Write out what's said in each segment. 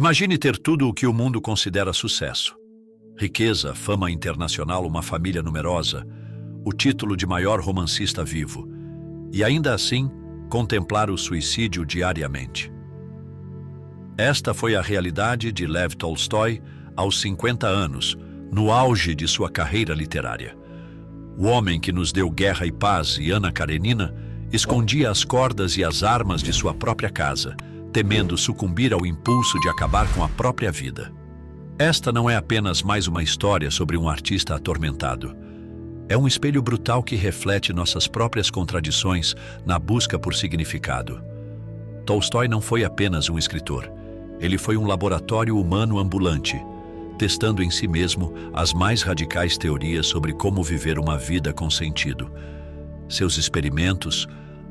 Imagine ter tudo o que o mundo considera sucesso. Riqueza, fama internacional, uma família numerosa, o título de maior romancista vivo. E ainda assim, contemplar o suicídio diariamente. Esta foi a realidade de Lev Tolstói aos 50 anos, no auge de sua carreira literária. O homem que nos deu Guerra e Paz e Ana Karenina escondia as cordas e as armas de sua própria casa, temendo sucumbir ao impulso de acabar com a própria vida. Esta não é apenas mais uma história sobre um artista atormentado. É um espelho brutal que reflete nossas próprias contradições na busca por significado. Tolstói não foi apenas um escritor. Ele foi um laboratório humano ambulante, testando em si mesmo as mais radicais teorias sobre como viver uma vida com sentido. Seus experimentos,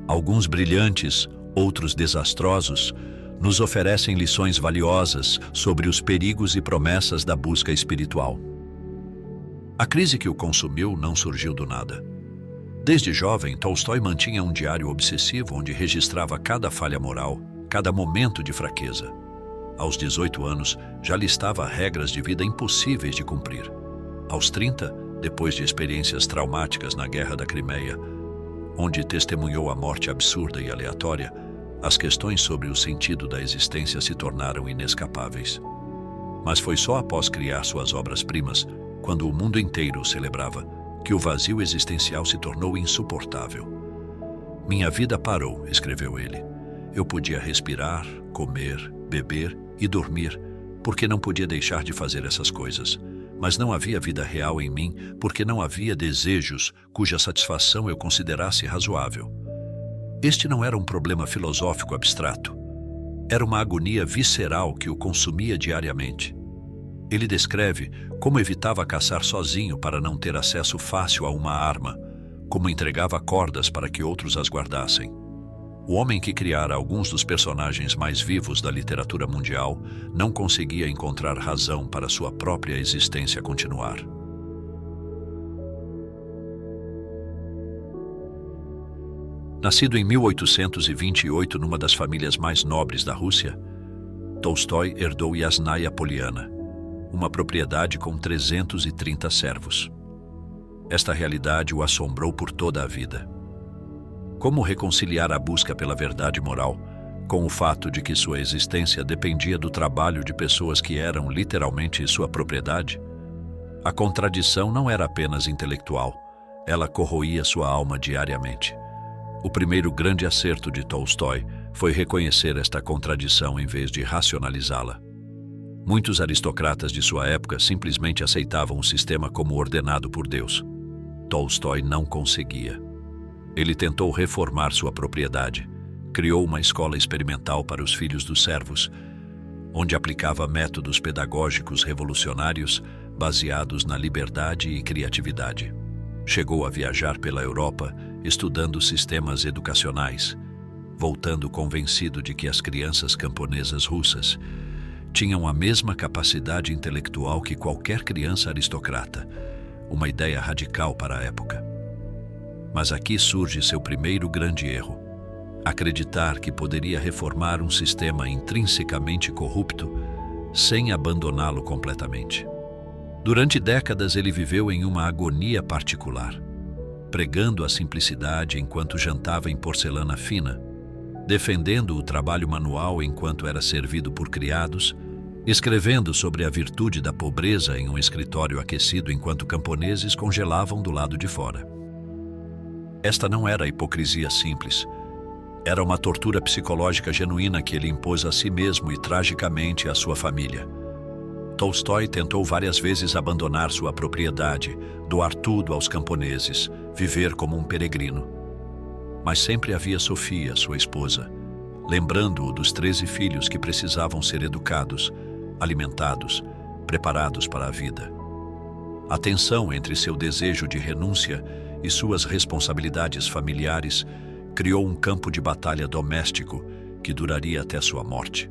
alguns brilhantes, outros desastrosos, nos oferecem lições valiosas sobre os perigos e promessas da busca espiritual. A crise que o consumiu não surgiu do nada. Desde jovem, Tolstói mantinha um diário obsessivo onde registrava cada falha moral, cada momento de fraqueza. Aos 18 anos, já listava regras de vida impossíveis de cumprir. Aos 30, depois de experiências traumáticas na Guerra da Crimeia, onde testemunhou a morte absurda e aleatória, as questões sobre o sentido da existência se tornaram inescapáveis. Mas foi só após criar suas obras-primas, quando o mundo inteiro o celebrava, que o vazio existencial se tornou insuportável. Minha vida parou, escreveu ele. Eu podia respirar, comer, beber e dormir, porque não podia deixar de fazer essas coisas. Mas não havia vida real em mim, porque não havia desejos cuja satisfação eu considerasse razoável. Este não era um problema filosófico abstrato. Era uma agonia visceral que o consumia diariamente. Ele descreve como evitava caçar sozinho para não ter acesso fácil a uma arma, como entregava cordas para que outros as guardassem. O homem que criara alguns dos personagens mais vivos da literatura mundial não conseguia encontrar razão para sua própria existência continuar. Nascido em 1828 numa das famílias mais nobres da Rússia, Tolstói herdou Yasnaya Poliana, uma propriedade com 330 servos. Esta realidade o assombrou por toda a vida. Como reconciliar a busca pela verdade moral com o fato de que sua existência dependia do trabalho de pessoas que eram literalmente sua propriedade? A contradição não era apenas intelectual, ela corroía sua alma diariamente. O primeiro grande acerto de Tolstói foi reconhecer esta contradição em vez de racionalizá-la. Muitos aristocratas de sua época simplesmente aceitavam o sistema como ordenado por Deus. Tolstói não conseguia. Ele tentou reformar sua propriedade, criou uma escola experimental para os filhos dos servos, onde aplicava métodos pedagógicos revolucionários baseados na liberdade e criatividade. Chegou a viajar pela Europa, estudando sistemas educacionais, voltando convencido de que as crianças camponesas russas tinham a mesma capacidade intelectual que qualquer criança aristocrata, uma ideia radical para a época. Mas aqui surge seu primeiro grande erro: acreditar que poderia reformar um sistema intrinsecamente corrupto sem abandoná-lo completamente. Durante décadas ele viveu em uma agonia particular, pregando a simplicidade enquanto jantava em porcelana fina, defendendo o trabalho manual enquanto era servido por criados, escrevendo sobre a virtude da pobreza em um escritório aquecido enquanto camponeses congelavam do lado de fora. Esta não era hipocrisia simples. Era uma tortura psicológica genuína que ele impôs a si mesmo e tragicamente à sua família. Tolstói tentou várias vezes abandonar sua propriedade, doar tudo aos camponeses, viver como um peregrino. Mas sempre havia Sofia, sua esposa, lembrando-o dos 13 filhos que precisavam ser educados, alimentados, preparados para a vida. A tensão entre seu desejo de renúncia e suas responsabilidades familiares criou um campo de batalha doméstico que duraria até sua morte.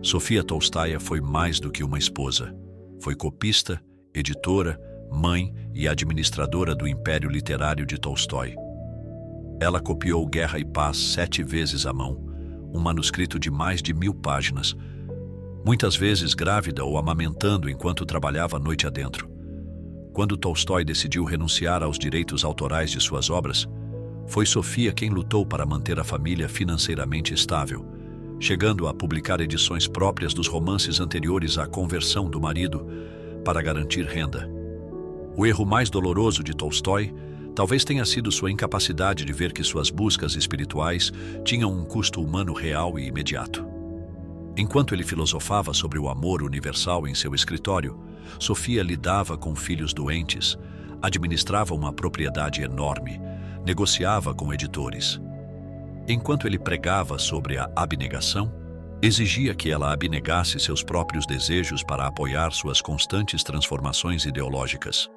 Sofia Tolstaia foi mais do que uma esposa. Foi copista, editora, mãe e administradora do império literário de Tolstói. Ela copiou Guerra e Paz 7 vezes à mão, um manuscrito de mais de 1000 páginas, muitas vezes grávida ou amamentando enquanto trabalhava a noite adentro. Quando Tolstói decidiu renunciar aos direitos autorais de suas obras, foi Sofia quem lutou para manter a família financeiramente estável, chegando a publicar edições próprias dos romances anteriores à conversão do marido para garantir renda. O erro mais doloroso de Tolstói talvez tenha sido sua incapacidade de ver que suas buscas espirituais tinham um custo humano real e imediato. Enquanto ele filosofava sobre o amor universal em seu escritório, Sofia lidava com filhos doentes, administrava uma propriedade enorme, negociava com editores. Enquanto ele pregava sobre a abnegação, exigia que ela abnegasse seus próprios desejos para apoiar suas constantes transformações ideológicas.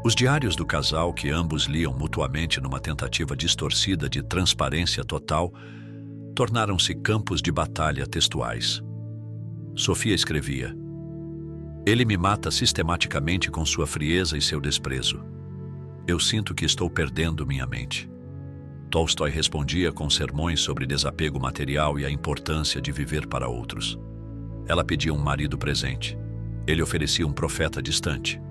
Os diários do casal, que ambos liam mutuamente numa tentativa distorcida de transparência total, tornaram-se campos de batalha textuais. Sofia escrevia: "Ele me mata sistematicamente com sua frieza e seu desprezo. Eu sinto que estou perdendo minha mente." Tolstói respondia com sermões sobre desapego material e a importância de viver para outros. Ela pedia um marido presente. Ele oferecia um profeta distante.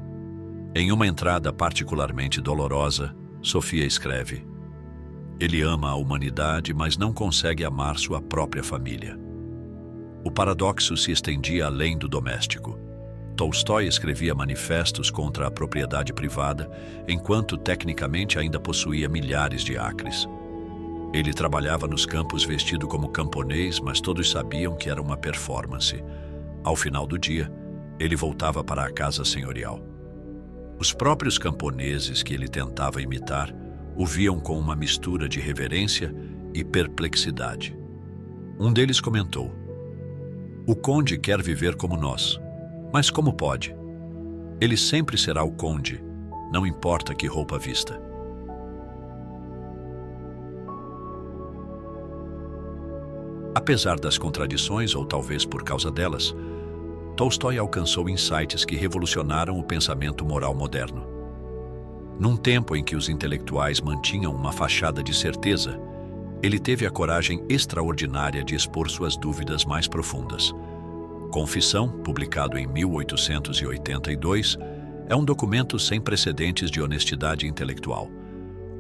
Em uma entrada particularmente dolorosa, Sofia escreve: "Ele ama a humanidade, mas não consegue amar sua própria família." O paradoxo se estendia além do doméstico. Tolstói escrevia manifestos contra a propriedade privada, enquanto tecnicamente ainda possuía milhares de acres. Ele trabalhava nos campos vestido como camponês, mas todos sabiam que era uma performance. Ao final do dia, ele voltava para a casa senhorial. Os próprios camponeses que ele tentava imitar o viam com uma mistura de reverência e perplexidade. Um deles comentou: "O conde quer viver como nós. Mas como pode? Ele sempre será o conde, não importa que roupa vista." Apesar das contradições, ou talvez por causa delas, Tolstói alcançou insights que revolucionaram o pensamento moral moderno. Num tempo em que os intelectuais mantinham uma fachada de certeza, ele teve a coragem extraordinária de expor suas dúvidas mais profundas. Confissão, publicado em 1882, é um documento sem precedentes de honestidade intelectual.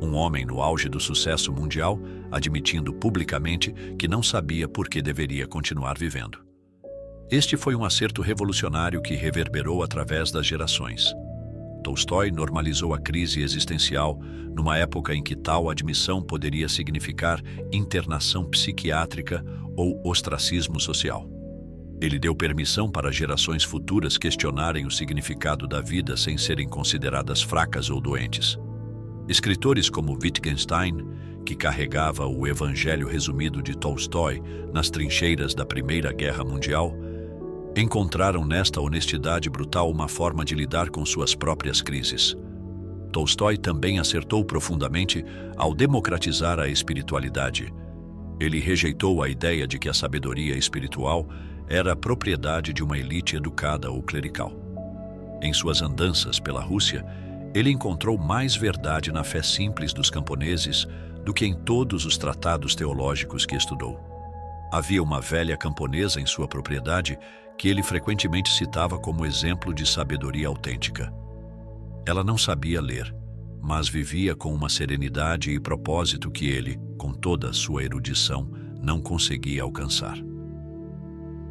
Um homem no auge do sucesso mundial admitindo publicamente que não sabia por que deveria continuar vivendo. Este foi um acerto revolucionário que reverberou através das gerações. Tolstói normalizou a crise existencial numa época em que tal admissão poderia significar internação psiquiátrica ou ostracismo social. Ele deu permissão para gerações futuras questionarem o significado da vida sem serem consideradas fracas ou doentes. Escritores como Wittgenstein, que carregava o Evangelho resumido de Tolstói nas trincheiras da Primeira Guerra Mundial, encontraram nesta honestidade brutal uma forma de lidar com suas próprias crises. Tolstói também acertou profundamente ao democratizar a espiritualidade. Ele rejeitou a ideia de que a sabedoria espiritual era a propriedade de uma elite educada ou clerical. Em suas andanças pela Rússia, ele encontrou mais verdade na fé simples dos camponeses do que em todos os tratados teológicos que estudou. Havia uma velha camponesa em sua propriedade que ele frequentemente citava como exemplo de sabedoria autêntica. Ela não sabia ler, mas vivia com uma serenidade e propósito que ele, com toda a sua erudição, não conseguia alcançar.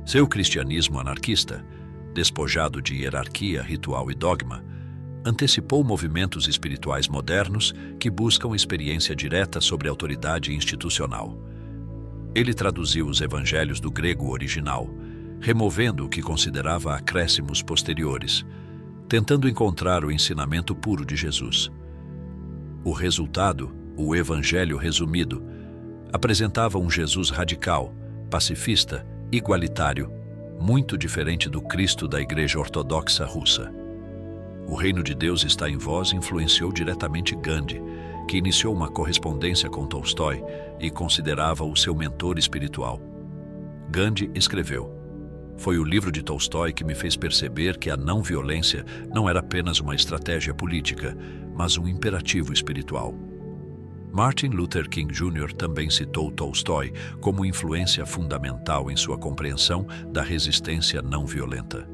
Seu cristianismo anarquista, despojado de hierarquia, ritual e dogma, antecipou movimentos espirituais modernos que buscam experiência direta sobre a autoridade institucional. Ele traduziu os evangelhos do grego original, removendo o que considerava acréscimos posteriores, tentando encontrar o ensinamento puro de Jesus. O resultado, o Evangelho resumido, apresentava um Jesus radical, pacifista, igualitário, muito diferente do Cristo da Igreja Ortodoxa Russa. O Reino de Deus está em vós influenciou diretamente Gandhi, que iniciou uma correspondência com Tolstói e considerava-o seu mentor espiritual. Gandhi escreveu: "Foi o livro de Tolstói que me fez perceber que a não-violência não era apenas uma estratégia política, mas um imperativo espiritual." Martin Luther King Jr. também citou Tolstói como influência fundamental em sua compreensão da resistência não violenta.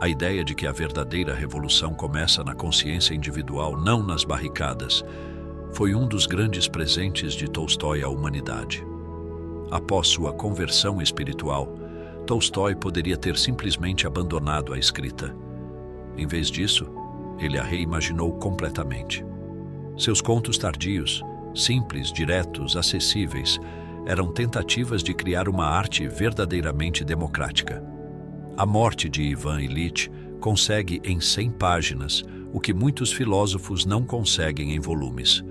A ideia de que a verdadeira revolução começa na consciência individual, não nas barricadas, foi um dos grandes presentes de Tolstói à humanidade. Após sua conversão espiritual, Tolstói poderia ter simplesmente abandonado a escrita. Em vez disso, ele a reimaginou completamente. Seus contos tardios, simples, diretos, acessíveis, eram tentativas de criar uma arte verdadeiramente democrática. A Morte de Ivan Ilitch consegue em 100 páginas o que muitos filósofos não conseguem em volumes: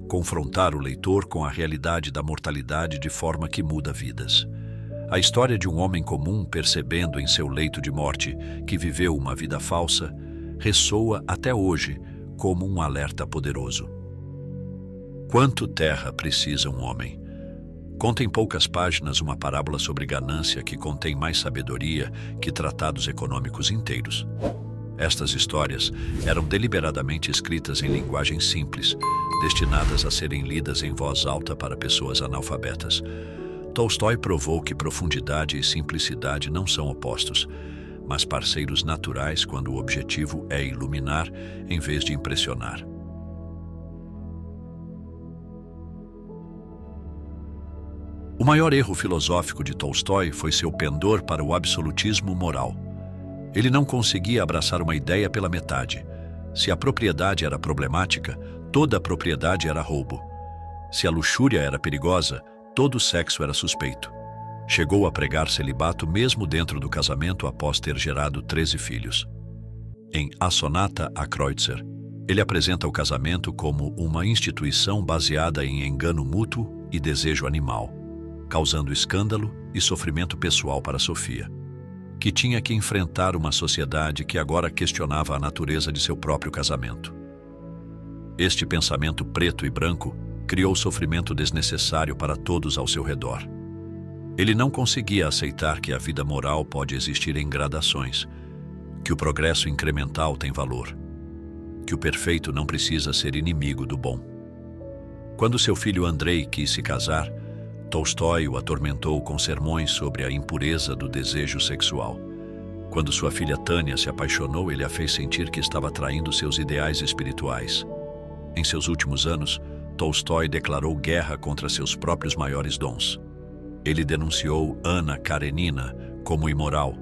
confrontar o leitor com a realidade da mortalidade de forma que muda vidas. A história de um homem comum percebendo em seu leito de morte que viveu uma vida falsa ressoa até hoje como um alerta poderoso. Quanto terra precisa um homem? Conta em poucas páginas uma parábola sobre ganância que contém mais sabedoria que tratados econômicos inteiros. Estas histórias eram deliberadamente escritas em linguagem simples, destinadas a serem lidas em voz alta para pessoas analfabetas. Tolstói provou que profundidade e simplicidade não são opostos, mas parceiros naturais quando o objetivo é iluminar em vez de impressionar. O maior erro filosófico de Tolstói foi seu pendor para o absolutismo moral. Ele não conseguia abraçar uma ideia pela metade. Se a propriedade era problemática, toda a propriedade era roubo. Se a luxúria era perigosa, todo sexo era suspeito. Chegou a pregar celibato mesmo dentro do casamento após ter gerado 13 filhos. Em A Sonata a Kreutzer, ele apresenta o casamento como uma instituição baseada em engano mútuo e desejo animal, causando escândalo e sofrimento pessoal para Sofia, que tinha que enfrentar uma sociedade que agora questionava a natureza de seu próprio casamento. Este pensamento preto e branco criou sofrimento desnecessário para todos ao seu redor. Ele não conseguia aceitar que a vida moral pode existir em gradações, que o progresso incremental tem valor, que o perfeito não precisa ser inimigo do bom. Quando seu filho Andrei quis se casar, Tolstói o atormentou com sermões sobre a impureza do desejo sexual. Quando sua filha Tânia se apaixonou, ele a fez sentir que estava traindo seus ideais espirituais. Em seus últimos anos, Tolstói declarou guerra contra seus próprios maiores dons. Ele denunciou Ana Karenina como imoral,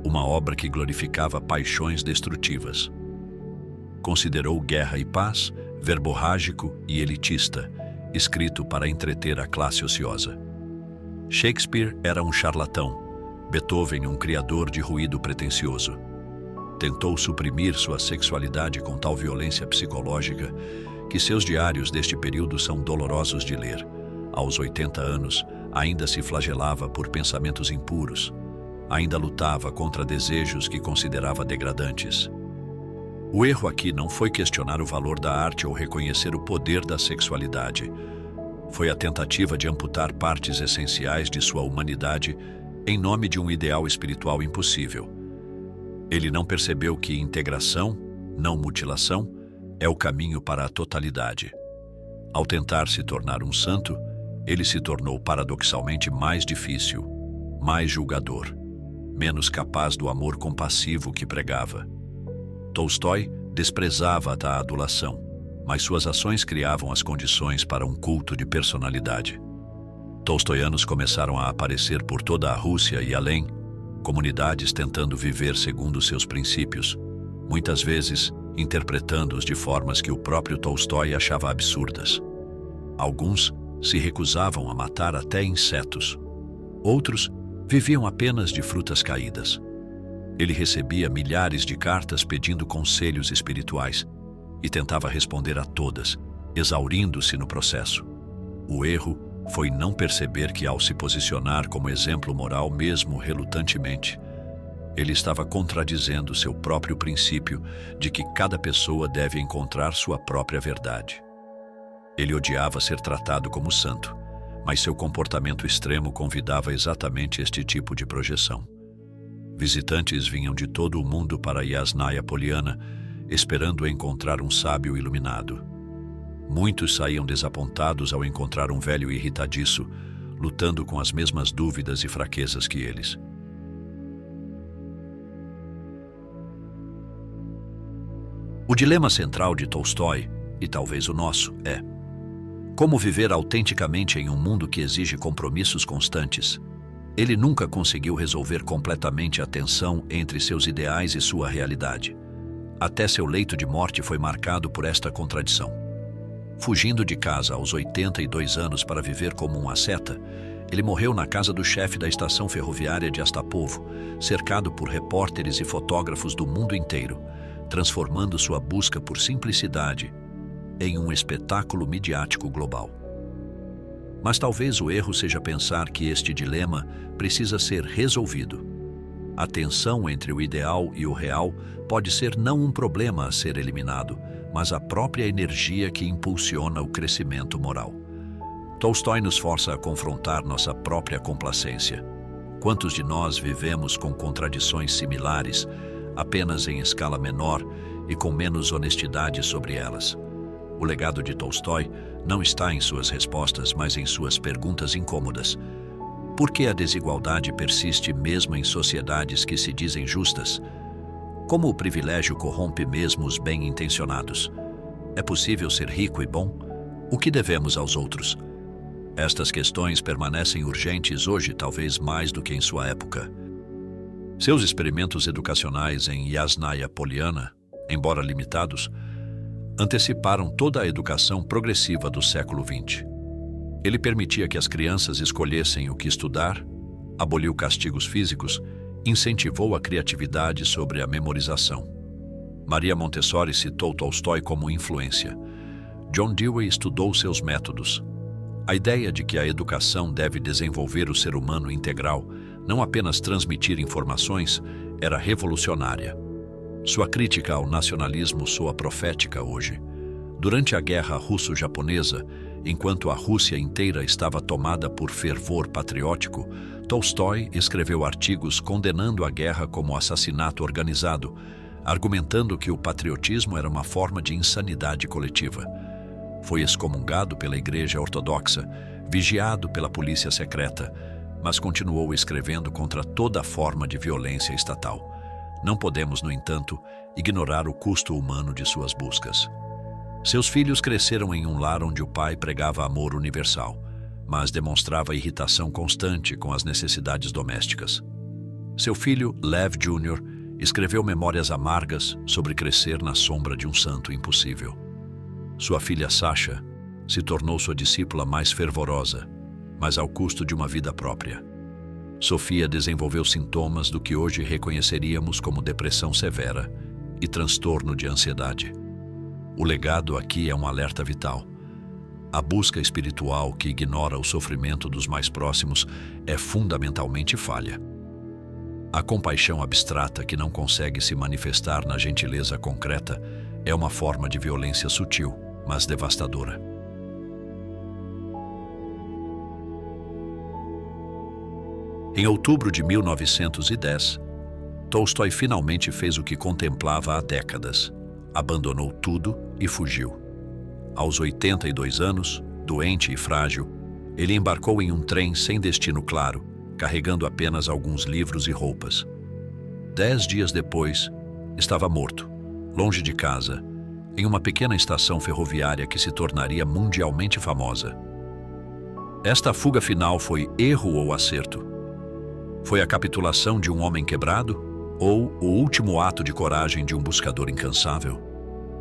uma obra que glorificava paixões destrutivas. Considerou Guerra e Paz verborrágico e elitista, escrito para entreter a classe ociosa. Shakespeare era um charlatão, Beethoven um criador de ruído pretensioso. Tentou suprimir sua sexualidade com tal violência psicológica que seus diários deste período são dolorosos de ler. Aos 80 anos, ainda se flagelava por pensamentos impuros, ainda lutava contra desejos que considerava degradantes. O erro aqui não foi questionar o valor da arte ou reconhecer o poder da sexualidade. Foi a tentativa de amputar partes essenciais de sua humanidade em nome de um ideal espiritual impossível. Ele não percebeu que integração, não mutilação, é o caminho para a totalidade. Ao tentar se tornar um santo, ele se tornou paradoxalmente mais difícil, mais julgador, menos capaz do amor compassivo que pregava. Tolstói desprezava a adulação, mas suas ações criavam as condições para um culto de personalidade. Tolstoianos começaram a aparecer por toda a Rússia e além, comunidades tentando viver segundo seus princípios, muitas vezes interpretando-os de formas que o próprio Tolstói achava absurdas. Alguns se recusavam a matar até insetos. Outros viviam apenas de frutas caídas. Ele recebia milhares de cartas pedindo conselhos espirituais e tentava responder a todas, exaurindo-se no processo. O erro foi não perceber que, ao se posicionar como exemplo moral mesmo relutantemente, ele estava contradizendo seu próprio princípio de que cada pessoa deve encontrar sua própria verdade. Ele odiava ser tratado como santo, mas seu comportamento extremo convidava exatamente este tipo de projeção. Visitantes vinham de todo o mundo para Yasnaya Poliana, esperando encontrar um sábio iluminado. Muitos saíam desapontados ao encontrar um velho irritadiço, lutando com as mesmas dúvidas e fraquezas que eles. O dilema central de Tolstói, e talvez o nosso, é: como viver autenticamente em um mundo que exige compromissos constantes? Ele nunca conseguiu resolver completamente a tensão entre seus ideais e sua realidade. Até seu leito de morte foi marcado por esta contradição. Fugindo de casa aos 82 anos para viver como um asceta, ele morreu na casa do chefe da estação ferroviária de Astapovo, cercado por repórteres e fotógrafos do mundo inteiro, transformando sua busca por simplicidade em um espetáculo midiático global. Mas talvez o erro seja pensar que este dilema precisa ser resolvido. A tensão entre o ideal e o real pode ser não um problema a ser eliminado, mas a própria energia que impulsiona o crescimento moral. Tolstói nos força a confrontar nossa própria complacência. Quantos de nós vivemos com contradições similares, apenas em escala menor e com menos honestidade sobre elas? O legado de Tolstói não está em suas respostas, mas em suas perguntas incômodas. Por que a desigualdade persiste mesmo em sociedades que se dizem justas? Como o privilégio corrompe mesmo os bem-intencionados? É possível ser rico e bom? O que devemos aos outros? Estas questões permanecem urgentes hoje, talvez mais do que em sua época. Seus experimentos educacionais em Yasnaya Poliana, embora limitados, anteciparam toda a educação progressiva do século XX. Ele permitia que as crianças escolhessem o que estudar, aboliu castigos físicos, incentivou a criatividade sobre a memorização. Maria Montessori citou Tolstói como influência. John Dewey estudou seus métodos. A ideia de que a educação deve desenvolver o ser humano integral, não apenas transmitir informações, era revolucionária. Sua crítica ao nacionalismo soa profética hoje. Durante a Guerra Russo-Japonesa, enquanto a Rússia inteira estava tomada por fervor patriótico, Tolstói escreveu artigos condenando a guerra como assassinato organizado, argumentando que o patriotismo era uma forma de insanidade coletiva. Foi excomungado pela Igreja Ortodoxa, vigiado pela polícia secreta, mas continuou escrevendo contra toda forma de violência estatal. Não podemos, no entanto, ignorar o custo humano de suas buscas. Seus filhos cresceram em um lar onde o pai pregava amor universal, mas demonstrava irritação constante com as necessidades domésticas. Seu filho, Lev Jr., escreveu memórias amargas sobre crescer na sombra de um santo impossível. Sua filha, Sasha, se tornou sua discípula mais fervorosa, mas ao custo de uma vida própria. Sofia desenvolveu sintomas do que hoje reconheceríamos como depressão severa e transtorno de ansiedade. O legado aqui é um alerta vital. A busca espiritual que ignora o sofrimento dos mais próximos é fundamentalmente falha. A compaixão abstrata que não consegue se manifestar na gentileza concreta é uma forma de violência sutil, mas devastadora. Em outubro de 1910, Tolstói finalmente fez o que contemplava há décadas. Abandonou tudo e fugiu. Aos 82 anos, doente e frágil, ele embarcou em um trem sem destino claro, carregando apenas alguns livros e roupas. 10 dias depois, estava morto, longe de casa, em uma pequena estação ferroviária que se tornaria mundialmente famosa. Esta fuga final foi erro ou acerto? Foi a capitulação de um homem quebrado ou o último ato de coragem de um buscador incansável?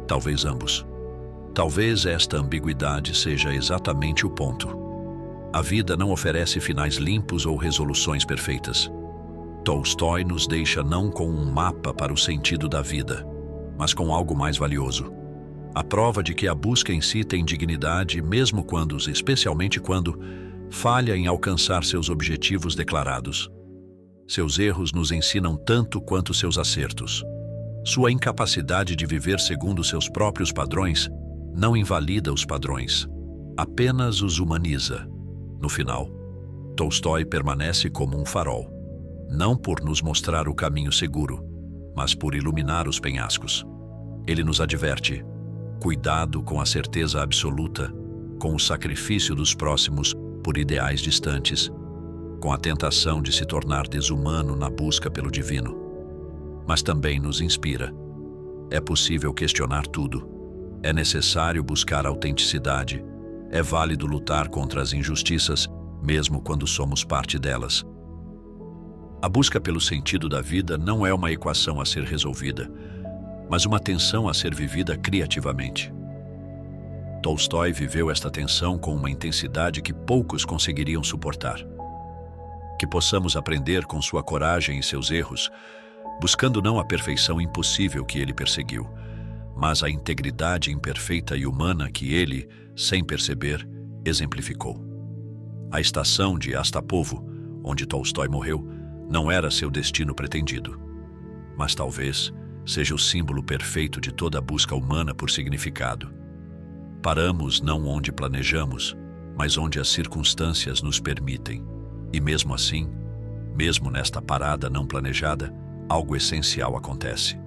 Talvez ambos. Talvez esta ambiguidade seja exatamente o ponto. A vida não oferece finais limpos ou resoluções perfeitas. Tolstói nos deixa não com um mapa para o sentido da vida, mas com algo mais valioso. A prova de que a busca em si tem dignidade, mesmo quando, especialmente quando, falha em alcançar seus objetivos declarados. Seus erros nos ensinam tanto quanto seus acertos. Sua incapacidade de viver segundo seus próprios padrões não invalida os padrões, apenas os humaniza. No final, Tolstói permanece como um farol, não por nos mostrar o caminho seguro, mas por iluminar os penhascos. Ele nos adverte: cuidado com a certeza absoluta, com o sacrifício dos próximos por ideais distantes, com a tentação de se tornar desumano na busca pelo divino. Mas também nos inspira. É possível questionar tudo. É necessário buscar autenticidade. É válido lutar contra as injustiças, mesmo quando somos parte delas. A busca pelo sentido da vida não é uma equação a ser resolvida, mas uma tensão a ser vivida criativamente. Tolstói viveu esta tensão com uma intensidade que poucos conseguiriam suportar. Que possamos aprender com sua coragem e seus erros, buscando não a perfeição impossível que ele perseguiu, mas a integridade imperfeita e humana que ele, sem perceber, exemplificou. A estação de Astapovo, onde Tolstói morreu, não era seu destino pretendido, mas talvez seja o símbolo perfeito de toda a busca humana por significado. Paramos não onde planejamos, mas onde as circunstâncias nos permitem. E mesmo assim, mesmo nesta parada não planejada, algo essencial acontece.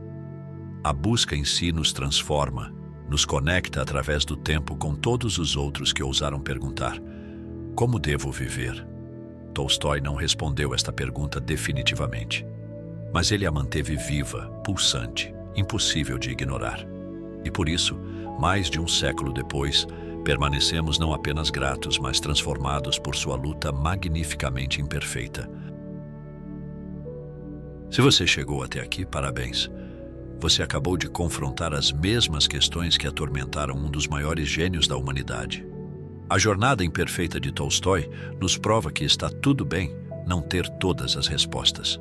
A busca em si nos transforma, nos conecta através do tempo com todos os outros que ousaram perguntar: como devo viver? Tolstói não respondeu esta pergunta definitivamente, mas ele a manteve viva, pulsante, impossível de ignorar. E por isso, mais de um século depois, permanecemos não apenas gratos, mas transformados por sua luta magnificamente imperfeita. Se você chegou até aqui, parabéns. Você acabou de confrontar as mesmas questões que atormentaram um dos maiores gênios da humanidade. A jornada imperfeita de Tolstói nos prova que está tudo bem não ter todas as respostas.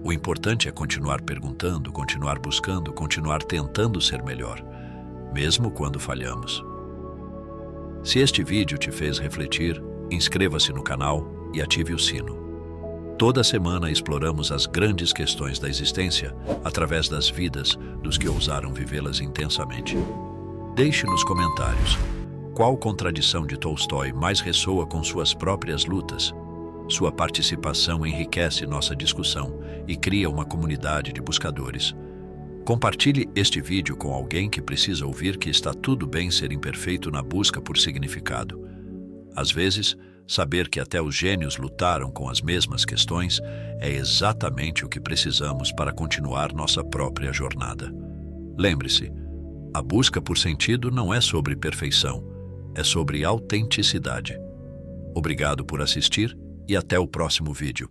O importante é continuar perguntando, continuar buscando, continuar tentando ser melhor, mesmo quando falhamos. Se este vídeo te fez refletir, inscreva-se no canal e ative o sino. Toda semana exploramos as grandes questões da existência através das vidas dos que ousaram vivê-las intensamente. Deixe nos comentários qual contradição de Tolstói mais ressoa com suas próprias lutas. Sua participação enriquece nossa discussão e cria uma comunidade de buscadores. Compartilhe este vídeo com alguém que precisa ouvir que está tudo bem ser imperfeito na busca por significado. Às vezes, saber que até os gênios lutaram com as mesmas questões é exatamente o que precisamos para continuar nossa própria jornada. Lembre-se, a busca por sentido não é sobre perfeição, é sobre autenticidade. Obrigado por assistir e até o próximo vídeo.